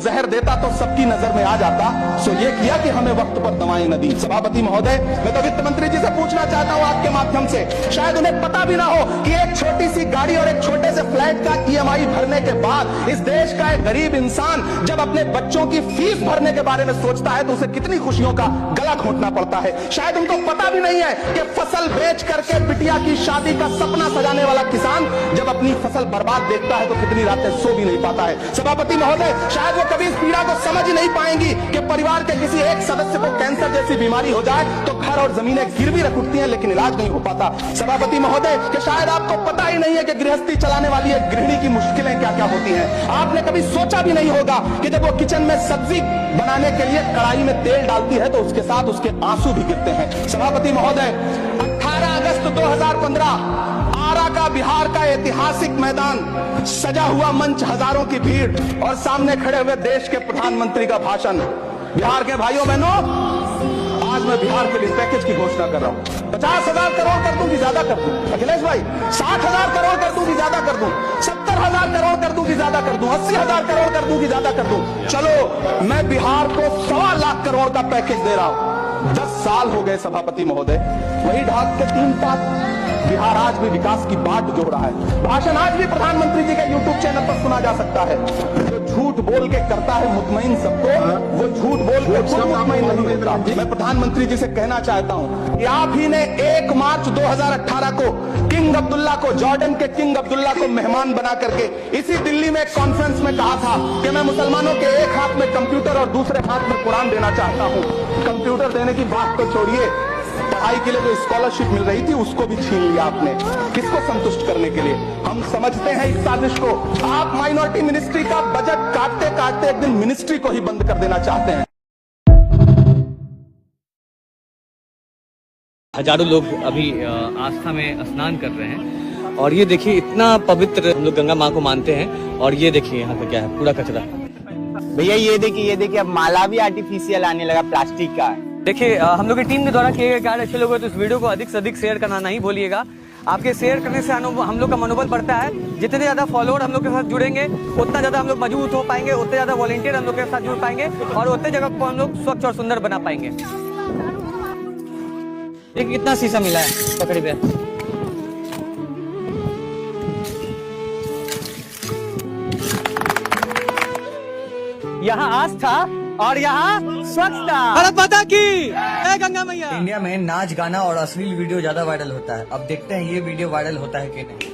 जहर देता तो सबकी नजर में आ जाता, सो ये किया कि हमें वक्त पर दवाएं न दी। सभापति महोदय, मैं तो वित्त मंत्री जी से पूछना चाहता हूं आपके माध्यम से, शायद उन्हें पता भी ना हो कि एक छोटी सी गाड़ी और एक छोटे से फ्लैट का ईएमआई भरने के बाद इस देश का एक गरीब इंसान जब अपने बच्चों की फीस भरने के बारे में सोचता है तो उसे कितनी खुशियों का गला घोंटना पड़ता है। शायद उनको पता भी नहीं है कि फसल बेच करके बिटिया की शादी का सपना सजाने वाला किसान जब अपनी फसल बर्बाद देखता है तो कितनी रातें सो भी नहीं पाता है। सभापति महोदय, शायद वो कभी इस पीड़ा को समझ ही नहीं पाएंगी कि परिवार के किसी एक सदस्य को कैंसर जैसी बीमारी हो जाए तो घर और जमीनें गिरवी रख उठती हैं लेकिन इलाज नहीं हो पाता। सभापति महोदय, कि शायद आपको पता ही नहीं है कि गृहस्थी चलाने वाली एक गृहिणी की मुश्किलें क्या क्या होती हैं। आपने कभी सोचा भी नहीं होगा कि जब वो किचन में सब्जी बनाने के लिए कढ़ाई में तेल डालती है तो उसके साथ उसके आंसू भी गिरते हैं। सभापति महोदय, 18 अगस्त 2015 आरा का बिहार का ऐतिहासिक मैदान, सजा हुआ मंच, हजारों की भीड़ और सामने खड़े हुए देश के प्रधानमंत्री का भाषण। बिहार के भाइयों बहनों, आज मैं बिहार के लिए पैकेज की घोषणा कर रहा हूं। 50,000 करोड़ कर दूं कि ज्यादा कर दूं? अखिलेश भाई, 60,000 करोड़ कर दूं कि ज्यादा कर दूं? 70,000 करोड़ कर दूं कि ज्यादा कर दूं? 80,000 करोड़ कर दूं कि ज्यादा कर दूं? चलो, मैं बिहार को 1.25 लाख करोड़ का पैकेज दे रहा हूं। 10 साल हो गए सभापति महोदय, वही ढाक के 3 पात। बिहार आज भी विकास की बाट जोड़ रहा है। भाषण आज भी प्रधानमंत्री जी के यूट्यूब चैनल पर सुना जा सकता है। जो झूठ बोल के करता है मुतमईन सबको, वो झूठ बोल के खुद मुतमईन नहीं होता। मैं प्रधानमंत्री जी से कहना चाहता हूं कि आप ही ने 1 मार्च 2018 को किंग अब्दुल्ला को, जॉर्डन के किंग अब्दुल्ला को मेहमान बना करके इसी दिल्ली में एक कॉन्फ्रेंस में कहा था कि मैं मुसलमानों के एक हाथ में कंप्यूटर और दूसरे हाथ में कुरान देना चाहता हूं। कंप्यूटर देने की बात तो छोड़िए, पढ़ाई के लिए जो स्कॉलरशिप मिल रही थी उसको भी छीन लिया आपने। किसको संतुष्ट करने के लिए? हम समझते हैं इस साजिश को। आप माइनॉरिटी मिनिस्ट्री का बजट काटते काटते एक दिन मिनिस्ट्री को ही बंद कर देना चाहते हैं। हजारों लोग अभी आस्था में स्नान कर रहे हैं और ये देखिए इतना पवित्र हम लोग गंगा माँ को मानते हैं। और ये देखिए यहाँ पे क्या है, पूरा कचरा। भैया ये देखिए अब माला भी आर्टिफिशियल आने लगा, प्लास्टिक का। देखिए हम लोग की टीम के द्वारा किए गए कार्य अच्छे लोग हैं तो इस वीडियो को अधिक से अधिक शेयर करना नहीं भूलिएगा। आपके शेयर करने से हम लोग का मनोबल बढ़ता है। जितने ज्यादा फॉलोअर हम लोग के साथ जुड़ेंगे उतना ज्यादा हम लोग मजबूत हो पाएंगे, उतने ज्यादा वॉलंटियर हम लोग के साथ जुड़ पाएंगे और उतने जगह को हम लोग स्वच्छ और सुंदर बना पाएंगे। एक कितना शीशा मिला है, पकड़ी पे यहाँ आस्था और यहाँ स्वच्छता। भारत माता की जय, गंगा मैया। इंडिया में नाच, गाना और अश्लील वीडियो ज्यादा वायरल होता है। अब देखते हैं ये वीडियो वायरल होता है कि नहीं।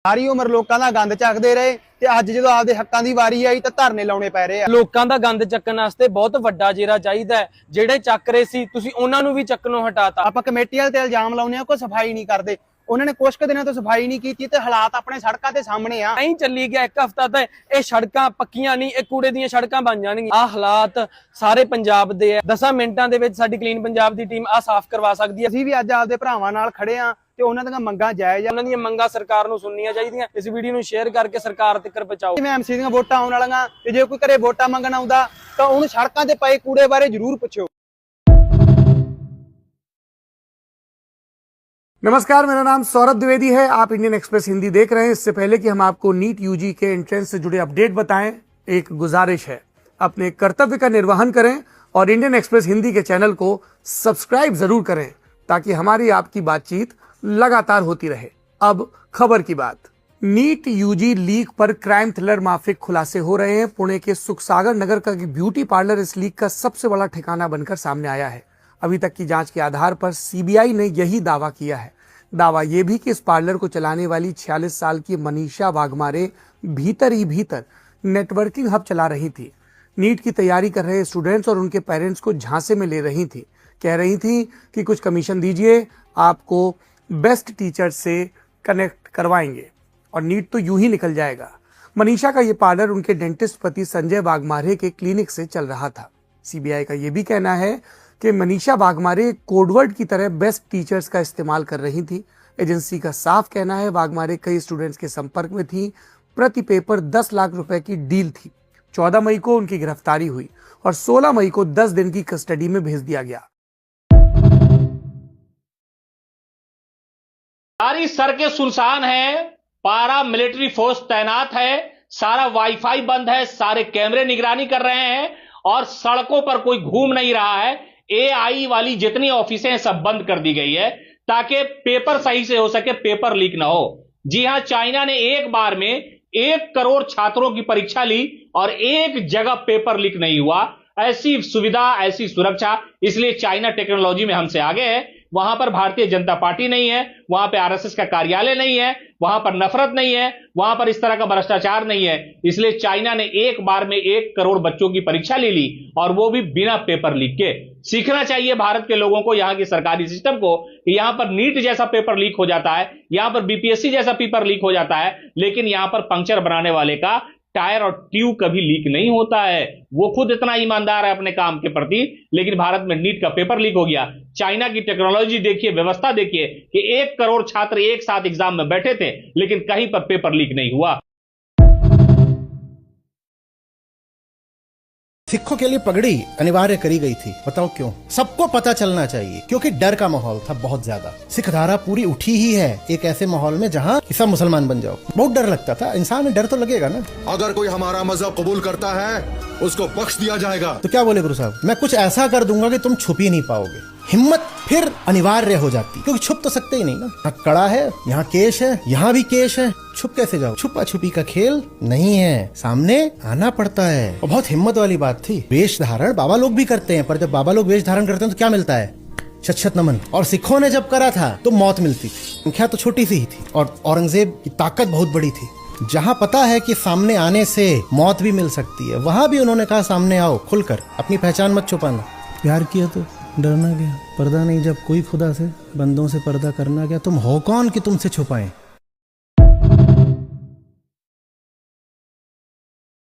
ਸਾਰੀ ਉਮਰ ਲੋਕਾਂ ਦਾ ਗੰਦ ਚੱਕਦੇ ਰਹੇ ਤੇ ਅੱਜ ਜਦੋਂ ਆਪਦੇ ਹੱਕਾਂ ਦੀ ਵਾਰੀ ਆਈ ਤਾਂ ਧਰਨੇ ਲਾਉਣੇ ਪੈ ਰਹੇ ਆ। ਲੋਕਾਂ ਦਾ ਗੰਦ ਚੱਕਣ ਵਾਸਤੇ ਬਹੁਤ ਵੱਡਾ ਜੇਰਾ ਚਾਹੀਦਾ ਹੈ। ਜਿਹੜੇ ਚੱਕ ਰਹੇ ਸੀ ਤੁਸੀਂ ਉਹਨਾਂ ਨੂੰ ਵੀ ਚੱਕਣੋਂ ਹਟਾਤਾ। ਆਪਾਂ ਕਮੇਟੀ ਵਾਲੇ ਤੇ ਇਲਜ਼ਾਮ ਲਾਉਨੇ ਆ ਕੋਈ ਸਫਾਈ ਨਹੀਂ ਕਰਦੇ। ਉਹਨਾਂ ਨੇ ਕੁਝ ਕੁ ਦਿਨਾਂ ਤੋਂ ਸਫਾਈ ਨਹੀਂ ਕੀਤੀ ਤੇ ਹਾਲਾਤ ਆਪਣੇ ਸੜਕਾਂ ਤੇ ਸਾਹਮਣੇ ਆ। ਨਹੀਂ ਚੱਲੀ ਗਿਆ ਇੱਕ ਹਫ਼ਤਾ ਤਾਂ ਇਹ ਸੜਕਾਂ ਪੱਕੀਆਂ ਨਹੀਂ, ਇਹ ਕੂੜੇ ਦੀਆਂ ਸੜਕਾਂ ਬਣ ਜਾਣਗੀਆਂ। ਆਹ ਹਾਲਾਤ ਸਾਰੇ ਪੰਜਾਬ ਦੇ ਆ। 10 ਮਿੰਟਾਂ ਦੇ ਵਿੱਚ ਸਾਡੀ ਕਲੀਨ ਪੰਜਾਬ ਦੀ ਟੀਮ ਆ ਸਾਫ਼ ਕਰਵਾ ਸਕਦੀ ਹੈ। ਅਸੀਂ ਵੀ ਅੱਜ ਆਪਦੇ ਭਰਾਵਾਂ ਨਾਲ ਖੜੇ ਆ ਤੇ ਉਹਨਾਂ ਦੀਆਂ ਮੰਗਾਂ ਜਾਇਜ਼ ਆ। ਉਹਨਾਂ ਦੀਆਂ ਮੰਗਾਂ ਸਰਕਾਰ ਨੂੰ ਸੁਣਨੀਆਂ ਚਾਹੀਦੀਆਂ। ਇਸ ਵੀਡੀਓ ਨੂੰ ਸ਼ੇਅਰ ਕਰਕੇ ਸਰਕਾਰ ਤੱਕ ਪਹੁੰਚਾਓ। ਜਿਵੇਂ ਐਮਸੀ ਦੀਆਂ ਵੋਟਾਂ ਆਉਣ ਵਾਲੀਆਂ ਤੇ ਜੇ ਕੋਈ ਘਰੇ ਵੋਟਾਂ ਮੰਗਣ ਆਉਂਦਾ ਤਾਂ ਉਹਨੂੰ ਸੜਕਾਂ ਤੇ ਪਏ ਕੂੜੇ ਬਾਰੇ ਜ਼ਰੂਰ ਪੁੱਛੋ। नमस्कार, मेरा नाम सौरभ द्विवेदी है। आप इंडियन एक्सप्रेस हिंदी देख रहे हैं। इससे पहले कि हम आपको नीट यूजी के एंट्रेंस से जुड़े अपडेट बताएं, एक गुजारिश है, अपने कर्तव्य का निर्वहन करें और इंडियन एक्सप्रेस हिंदी के चैनल को सब्सक्राइब जरूर करें ताकि हमारी आपकी बातचीत लगातार होती रहे। अब खबर की बात। नीट यूजी लीक पर क्राइम थ्रिलर माफिक खुलासे हो रहे हैं। पुणे के सुखसागर नगर का ब्यूटी पार्लर इस लीक का सबसे बड़ा ठिकाना बनकर सामने आया है। अभी तक की जांच के आधार पर सीबीआई ने यही दावा किया है। दावा यह भी कि इस पार्लर को चलाने वाली 46 साल की मनीषा वाघमारे भीतर ही भीतर नेटवर्किंग हब चला रही थी। नीट की तैयारी कर रहे स्टूडेंट्स और उनके पेरेंट्स को झांसे में ले रही थी। कह रही थी कि कुछ कमीशन दीजिए, आपको बेस्ट टीचर से कनेक्ट करवाएंगे और नीट तो यूं ही निकल जाएगा। मनीषा का ये पार्लर उनके डेंटिस्ट पति संजय वाघमारे के क्लिनिक से चल रहा था। सीबीआई का यह भी कहना है कि मनीषा वाघमारे कोडवर्ड की तरह बेस्ट टीचर्स का इस्तेमाल कर रही थी। एजेंसी का साफ कहना है वाघमारे कई स्टूडेंट्स के संपर्क में थी। प्रति पेपर 10 लाख रुपए की डील थी। 14 मई को उनकी गिरफ्तारी हुई और 16 मई को 10 दिन की कस्टडी में भेज दिया गया। सारी सड़कें सुनसान है, पारा मिलिट्री फोर्स तैनात है, सारा वाईफाई बंद है, सारे कैमरे निगरानी कर रहे हैं और सड़कों पर कोई घूम नहीं रहा है। AI वाली जितनी ऑफिसें हैं सब बंद कर दी गई है ताकि पेपर सही से हो सके, पेपर लीक ना हो। जी हां, चाइना ने एक बार में 1 करोड़ छात्रों की परीक्षा ली और एक जगह पेपर लीक नहीं हुआ। ऐसी सुविधा, ऐसी सुरक्षा, इसलिए चाइना टेक्नोलॉजी में हमसे आगे है। वहां पर भारतीय जनता पार्टी नहीं है, वहां पर RSS का कार्यालय नहीं है, वहां पर नफरत नहीं है, वहां पर इस तरह का भ्रष्टाचार नहीं है। इसलिए चाइना ने एक बार में 1 करोड़ बच्चों की परीक्षा ले ली और वो भी बिना पेपर लीक के। सीखना चाहिए भारत के लोगों को, यहां की सरकारी सिस्टम को, कि यहां पर नीट जैसा पेपर लीक हो जाता है, यहां पर BPSC जैसा पेपर लीक हो जाता है, लेकिन यहां पर पंक्चर बनाने वाले का टायर और ट्यूब कभी लीक नहीं होता है। वो खुद इतना ईमानदार है अपने काम के प्रति, लेकिन भारत में नीट का पेपर लीक हो गया। चाइना की टेक्नोलॉजी देखिए, व्यवस्था देखिए कि 1 करोड़ छात्र एक साथ एग्जाम में बैठे थे, लेकिन कहीं पर पेपर लीक नहीं हुआ। सिखों के लिए पगड़ी अनिवार्य करी गई थी, बताओ क्यों? सबको पता चलना चाहिए, क्योंकि डर का माहौल था बहुत ज्यादा। सिख धारा पूरी उठी ही है एक ऐसे माहौल में जहाँ सब मुसलमान बन जाओ। बहुत डर लगता था, इंसान में डर तो लगेगा ना। अगर कोई हमारा मजहब कबूल करता है उसको बख्श दिया जाएगा। तो क्या बोले गुरु साहब, मैं कुछ ऐसा कर दूंगा कि तुम छुप ही नहीं पाओगे। हिम्मत फिर अनिवार्य हो जाती, क्योंकि छुप तो सकते ही नहीं ना। यहाँ कड़ा है, यहाँ केश है, यहाँ भी केश है, छुप कैसे जाओ? छुपा छुपी का खेल नहीं है, सामने आना पड़ता है। और बहुत हिम्मत वाली बात थी। वेश धारण बाबा लोग भी करते हैं, पर जब बाबा लोग वेश धारण करते हैं तो क्या मिलता है? शत नमन। और सिखों ने जब करा था तो मौत मिलती थी। संख्या तो छोटी सी ही थी और औरंगजेब की ताकत बहुत बड़ी थी। जहाँ पता है कि सामने आने से मौत भी मिल सकती है, वहां भी उन्होंने कहा सामने आओ, खुलकर, अपनी पहचान मत छुपाना। प्यार किया तो डरना क्या? पर्दा नहीं जब कोई खुदा से, बंदों से पर्दा करना क्या? तुम हो कौन कि तुमसे छुपाएं?